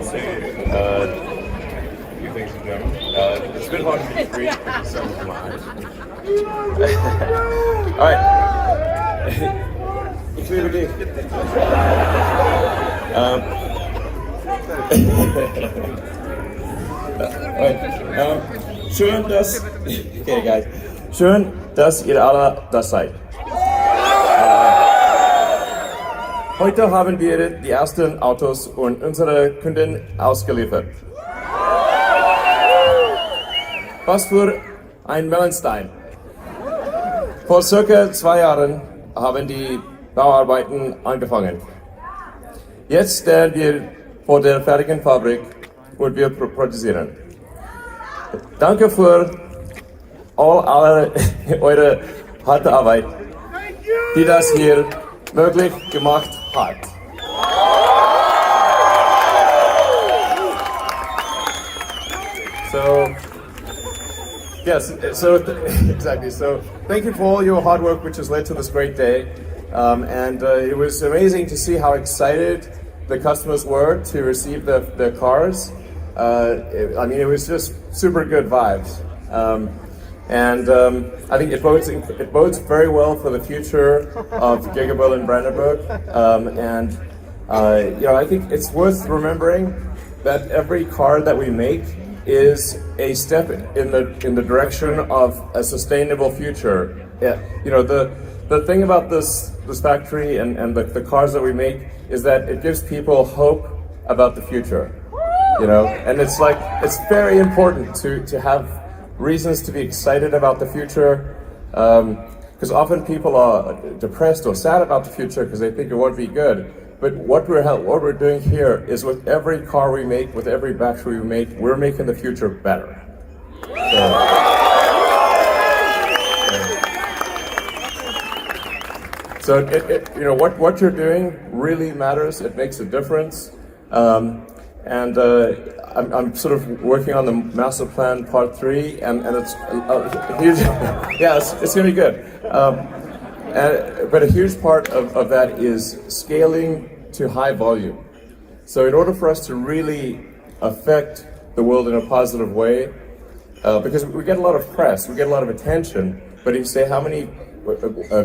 I'll say a few things in German. It's a bit hard for me to read because it's some of my eyes. Alright. Ich liebe dich. Schön, dass... Okay, guys. Schön, dass ihr alle da seid. Heute haben wir die ersten Autos und unsere Kunden ausgeliefert. Was für ein Meilenstein. Vor circa 2 Jahren haben die Bauarbeiten angefangen. Jetzt stehen wir vor der fertigen Fabrik und wir produzieren. Danke für alle eure harte Arbeit, die das hier möglich gemacht hat. Exactly. So, thank you for all your hard work, which has led to this great day. It was amazing to see how excited the customers were to receive their cars. It was just super good vibes. I think it bodes very well for the future of Gigaberlin Brandenburg. I think it's worth remembering that every car that we make is a step in the direction of a sustainable future. Yeah, the thing about this factory and the cars that we make is that it gives people hope about the future. And it's very important to have reasons to be excited about the future, because often people are depressed or sad about the future because they think it won't be good. But what we're doing here is with every car we make, with every battery we make, we're making the future better. So what you're doing really matters. It makes a difference. I'm sort of working on the master plan part 3, and it's huge. Yeah, it's gonna be good. But a huge part of that is scaling to high volume. So in order for us to really affect the world in a positive way, because we get a lot of press, we get a lot of attention, but if you say how many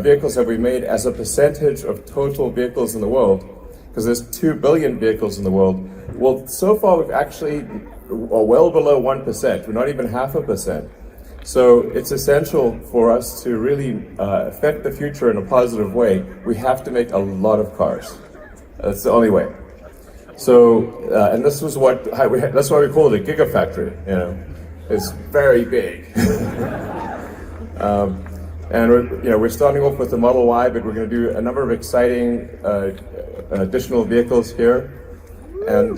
vehicles have we made as a percentage of total vehicles in the world, because there's 2 billion vehicles in the world, well, so far we've actually are well below 1%. We're not even 0.5%. So it's essential for us to really affect the future in a positive way. We have to make a lot of cars. That's the only way. So, and this was that's why we call it a gigafactory. It's very big. We're starting off with the Model Y, but we're going to do a number of exciting additional vehicles here. And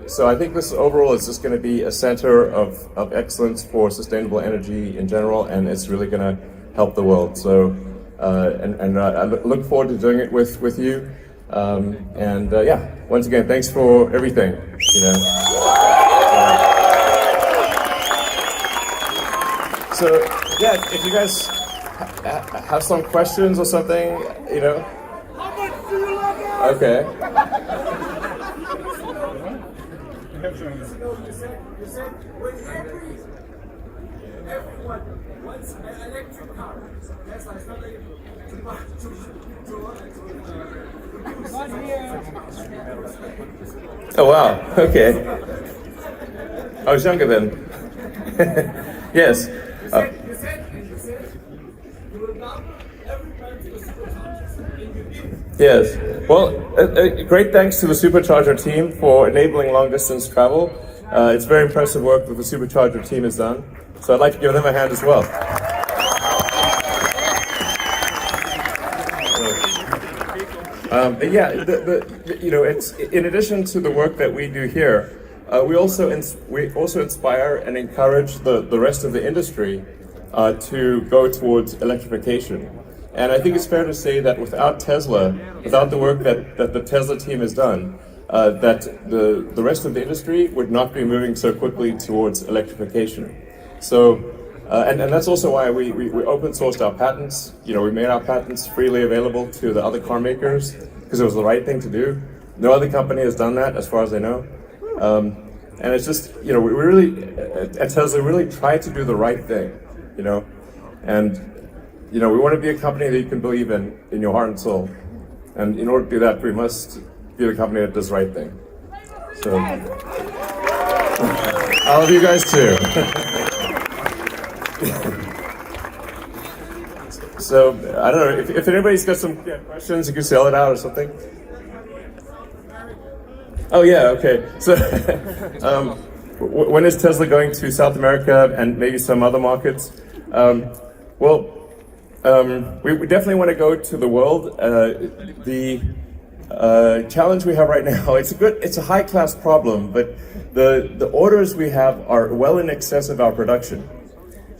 so I think this overall is just going to be a center of excellence for sustainable energy in general, and it's really going to help the world. So, I look forward to doing it with you. Once again, thanks for everything. So yeah, if you guys have some questions or something, How much do you love us? Okay. You said when everyone wants an electric car, Tesla is not able Oh wow, okay. I was younger then. Yes. You said you will double every time to the superchargers, and you did. Yes. Well, great thanks to the Supercharger team for enabling long-distance travel. It's very impressive work that the Supercharger team has done. So I'd like to give them a hand as well. It's in addition to the work that we do here, we also inspire and encourage the rest of the industry to go towards electrification. And I think it's fair to say that without Tesla, without the work that the Tesla team has done, that the rest of the industry would not be moving so quickly towards electrification. So, and that's also why we open sourced our patents. We made our patents freely available to the other car makers because it was the right thing to do. No other company has done that, as far as I know. And it's just, we really, at Tesla, really try to do the right thing, and, we want to be a company that you can believe in your heart and soul. And in order to do that, we must be the company that does the right thing. So, all of you guys too. So, I don't know, if anybody's got some questions, you can sell it out or something. Oh yeah, okay. So, when is Tesla going to South America and maybe some other markets? We definitely want to go to the world. The challenge we have right now, it's a high-class problem, but the orders we have are well in excess of our production.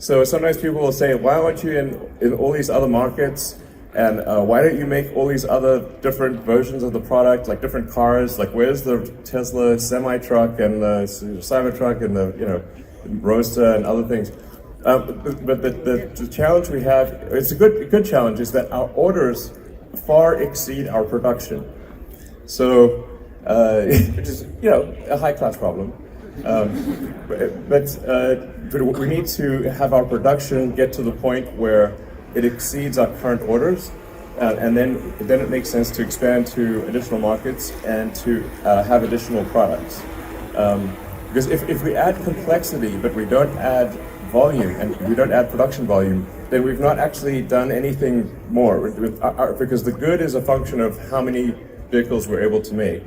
So sometimes people will say, why aren't you in all these other markets? And why don't you make all these other different versions of the product, like different cars? Like, where's the Tesla semi-truck and the Cybertruck and the Roadster and other things? But the challenge we have, it's a good challenge, is that our orders far exceed our production. So, which is a high-class problem. But we need to have our production get to the point where it exceeds our current orders, and then it makes sense to expand to additional markets and to have additional products. Because if we add complexity but we don't add volume and we don't add production volume, then we've not actually done anything more. Because the good is a function of how many vehicles we're able to make.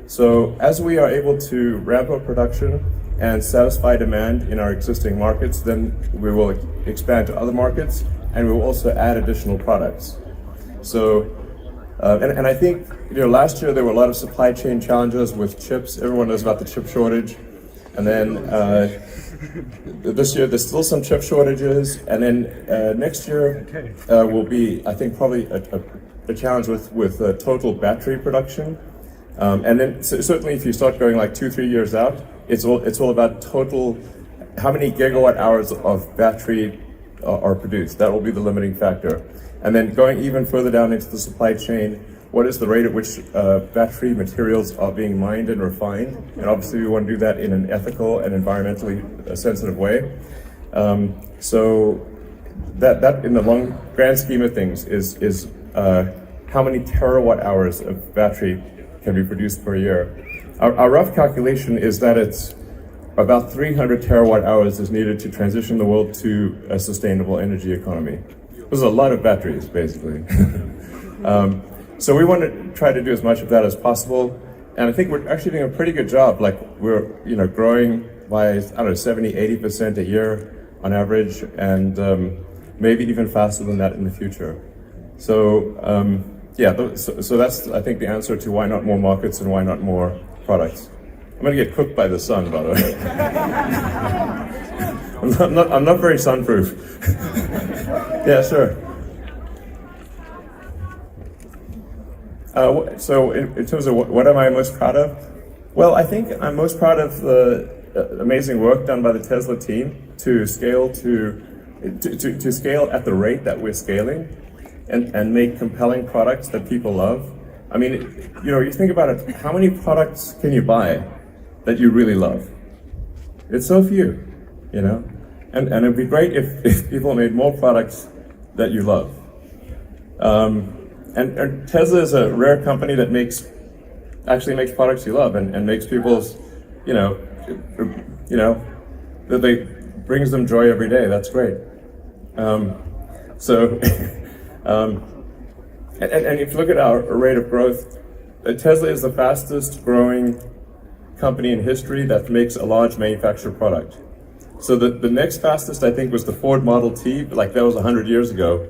So as we are able to ramp up production and satisfy demand in our existing markets, then we will expand to other markets, and we will also add additional products. So, and I think, last year there were a lot of supply chain challenges with chips. Everyone knows about the chip shortage. And then this year there's still some chip shortages. And then next year will be, I think, probably a challenge with total battery production. And then certainly if you start going like 2-3 years out, it's all about total, how many gigawatt hours of battery are produced. That will be the limiting factor. And then going even further down into the supply chain, what is the rate at which battery materials are being mined and refined? And obviously we want to do that in an ethical and environmentally sensitive way. So that in the long grand scheme of things is how many terawatt hours of battery can be produced per year. Our rough calculation is that it's about 300 terawatt hours is needed to transition the world to a sustainable energy economy. There's a lot of batteries, basically. So we want to try to do as much of that as possible, and I think we're actually doing a pretty good job. Like, we're growing by 70-80% a year on average, and maybe even faster than that in the future. So so that's, I think, the answer to why not more markets and why not more products. I'm going to get cooked by the sun, by the way. I'm not very sunproof. Yeah, sure. So in terms of what am I most proud of? Well, I think I'm most proud of the amazing work done by the Tesla team to scale to scale at the rate that we're scaling and make compelling products that people love. I mean, you think about it, how many products can you buy that you really love? It's so few, and it'd be great if people made more products that you love. And Tesla is a rare company that actually makes products you love and makes people's, that they brings them joy every day. That's great. And if you look at our rate of growth, Tesla is the fastest growing company in history that makes a large manufactured product. So the next fastest, I think, was the Ford Model T, like that was 100 years ago.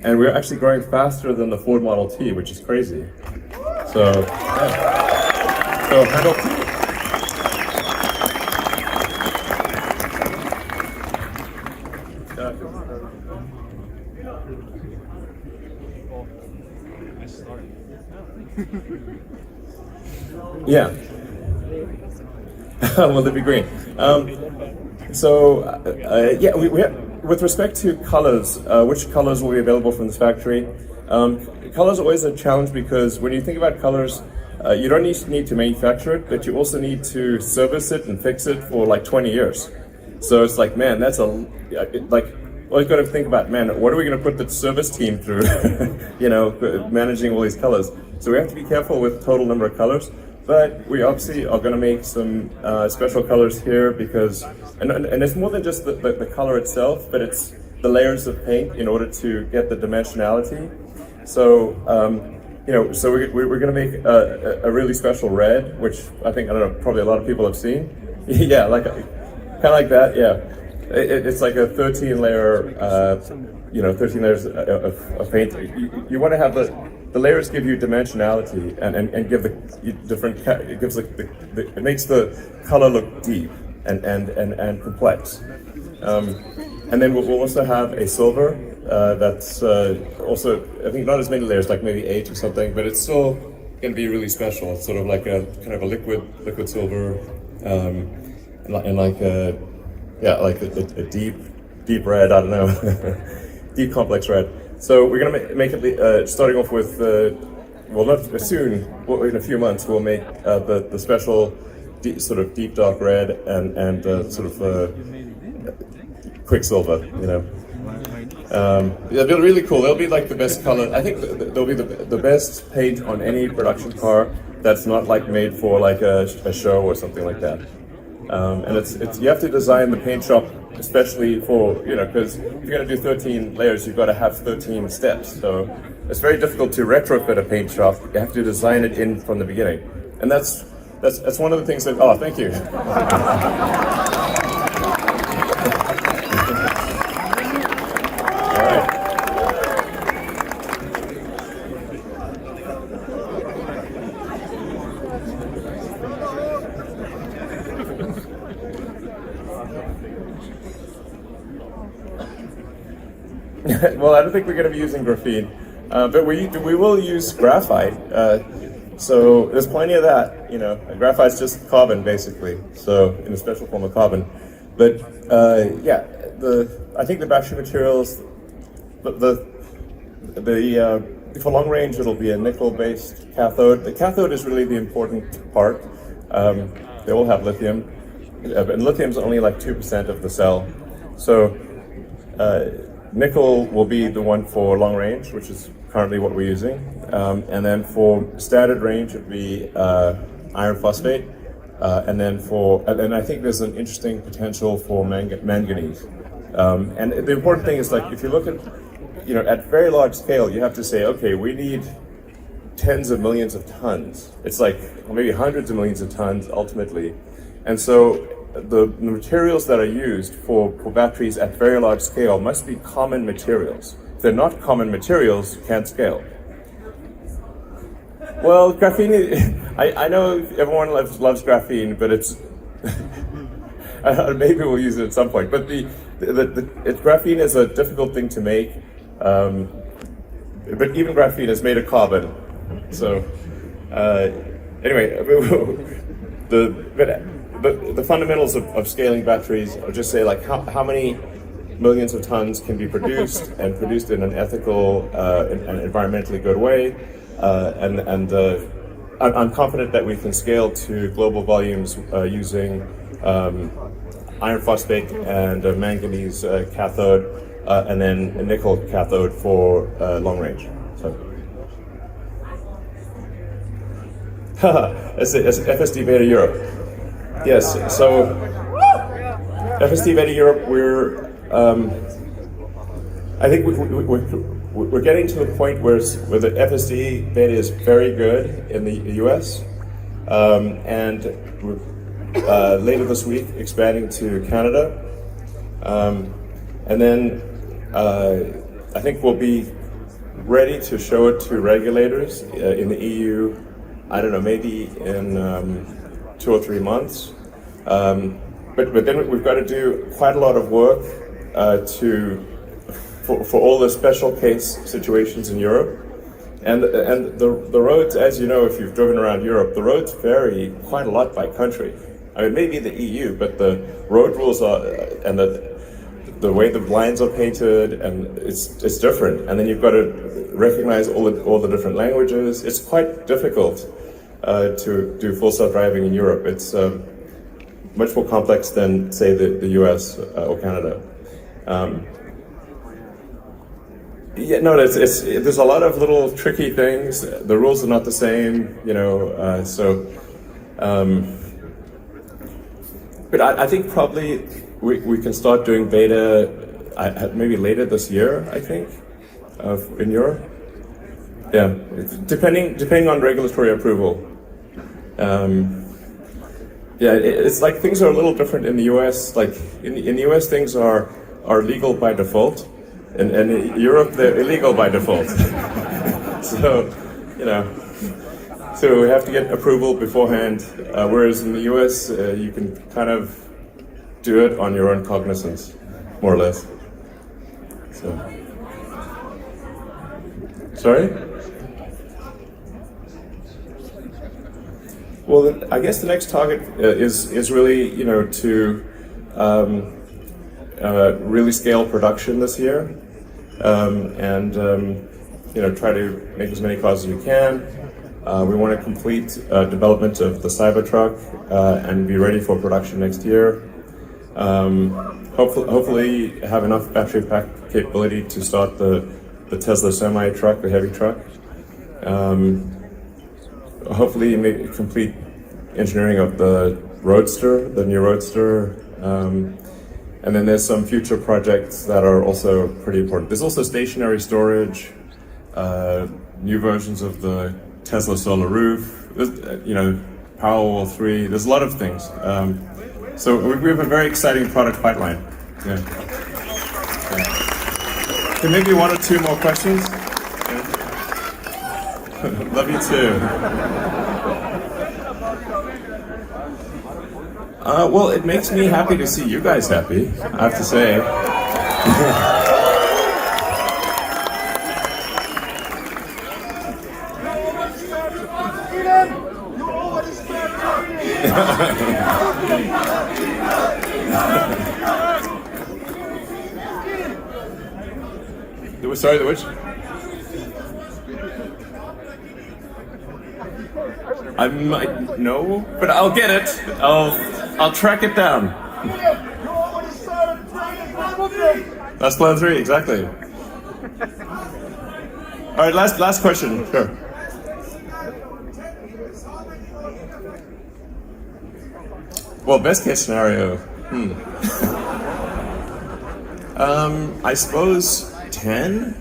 And we're actually growing faster than the Ford Model T, which is crazy. So Model T. Yeah. Will they be green? We have, with respect to colors, which colors will be available from this factory? Colors are always a challenge because when you think about colors, you don't need to manufacture it, but you also need to service it and fix it for like 20 years. So it's like, man, that's like, well, you've got to think about, man, what are we going to put the service team through, you know, managing all these colors. So we have to be careful with total number of colors, but we obviously are going to make some special colors here because, and it's more than just the color itself, but it's the layers of paint in order to get the dimensionality. So, you know, so we're going to make a really special red, which I think, I don't know, probably a lot of people have seen. Yeah, like, kind of like that, yeah. It's like a 13 layer, you know, 13 layers of paint. You want to have the layers give you dimensionality and give the different, it gives like it makes the color look deep and complex. And then we'll also have a silver that's also, I think not as many layers, like maybe 8 or something, but it's still going to be really special. It's sort of like a kind of a liquid silver, and like a, yeah, like a deep red, I don't know, deep complex red. So we're going to make it, starting off with, well, not soon, well, in a few months, we'll make the special sort of deep dark red and sort of quicksilver, you know. It'll be really cool. They'll be like the best color. I think they'll be the best paint on any production car that's not like made for like a show or something like that. And it's you have to design the paint shop especially for, you know, because if you're going to do 13 layers, you've got to have 13 steps. So it's very difficult to retrofit a paint shop. You have to design it in from the beginning, and that's one of the things that. Oh, thank you. Well, I don't think we're going to be using graphene, but we will use graphite. So there's plenty of that. You know, graphite's just carbon basically, so in a special form of carbon. But yeah, I think the battery materials, for long range it'll be a nickel-based cathode. The cathode is really the important part. They all have lithium, and lithium's only like 2% of the cell. So. Nickel will be the one for long range, which is currently what we're using. And then for standard range, it would be iron phosphate. And I think there's an interesting potential for manganese. And the important thing is, like, if you look at, you know, at very large scale, you have to say, okay, we need tens of millions of tons. It's like, well, maybe hundreds of millions of tons ultimately. And so the materials that are used for batteries at very large scale must be common materials. If they're not common materials, you can't scale. Well, graphene, I know everyone loves graphene, but it's, maybe we'll use it at some point, but graphene is a difficult thing to make, but even graphene is made of carbon. So, anyway, the fundamentals of scaling batteries are just say, like, how many millions of tons can be produced and produced in an ethical and environmentally good way, and I'm confident that we can scale to global volumes using iron phosphate and manganese cathode, and then a nickel cathode for long range. So. It's FSD Beta Europe. Yes, so FSD Beta Europe, I think we're getting to the point where the FSD Beta is very good in the US, and we're later this week expanding to Canada, and then I think we'll be ready to show it to regulators in the EU. I don't know, maybe in 2 or 3 months. But then we've got to do quite a lot of work for all the special case situations in Europe. And the roads, as you know, if you've driven around Europe, the roads vary quite a lot by country. I mean, maybe the EU, but the road rules are, and the way the lines are painted, and it's different. And then you've got to recognize all the different languages. It's quite difficult. to do full self-driving in Europe. It's much more complex than, say, the US or Canada. Yeah, no, there's a lot of little tricky things. The rules are not the same, you know, but I think probably we can start doing beta maybe later this year, I think, in Europe. Yeah, depending on regulatory approval. Yeah, it's like things are a little different in the US. Like in the US, things are legal by default, and in Europe they're illegal by default. So, you know, so we have to get approval beforehand. Whereas in the US, you can kind of do it on your own cognizance, more or less. So, sorry. Well, I guess the next target is really, you know, to really scale production this year, and you know, try to make as many cars as we can. We want to complete development of the Cybertruck and be ready for production next year. Hopefully have enough battery pack capability to start the Tesla semi truck, the heavy truck. Hopefully complete engineering of the Roadster, the new Roadster. And then there's some future projects that are also pretty important. There's also stationary storage, new versions of the Tesla solar roof, you know, Powerwall 3, there's a lot of things. So we have a very exciting product pipeline. Yeah. Okay, maybe one or two more questions? Yeah. Love you too. Well, it makes me happy to see you guys happy, I have to say. Sorry, the which? I might know, but I'll get it. I'll track it down. That's plan 3, exactly. All right, last question. Sure. Well, best case scenario. I suppose 10.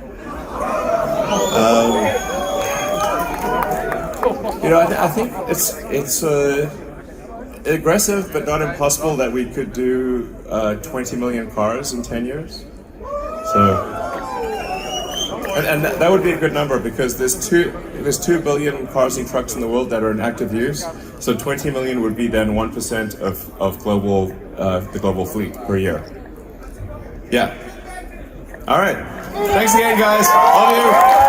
You know, I think it's aggressive, but not impossible that we could do 20 million cars in 10 years. So, and that would be a good number because there's 2 billion cars and trucks in the world that are in active use. So 20 million would be then 1% of global the global fleet per year. Yeah. All right. Thanks again, guys. All of you.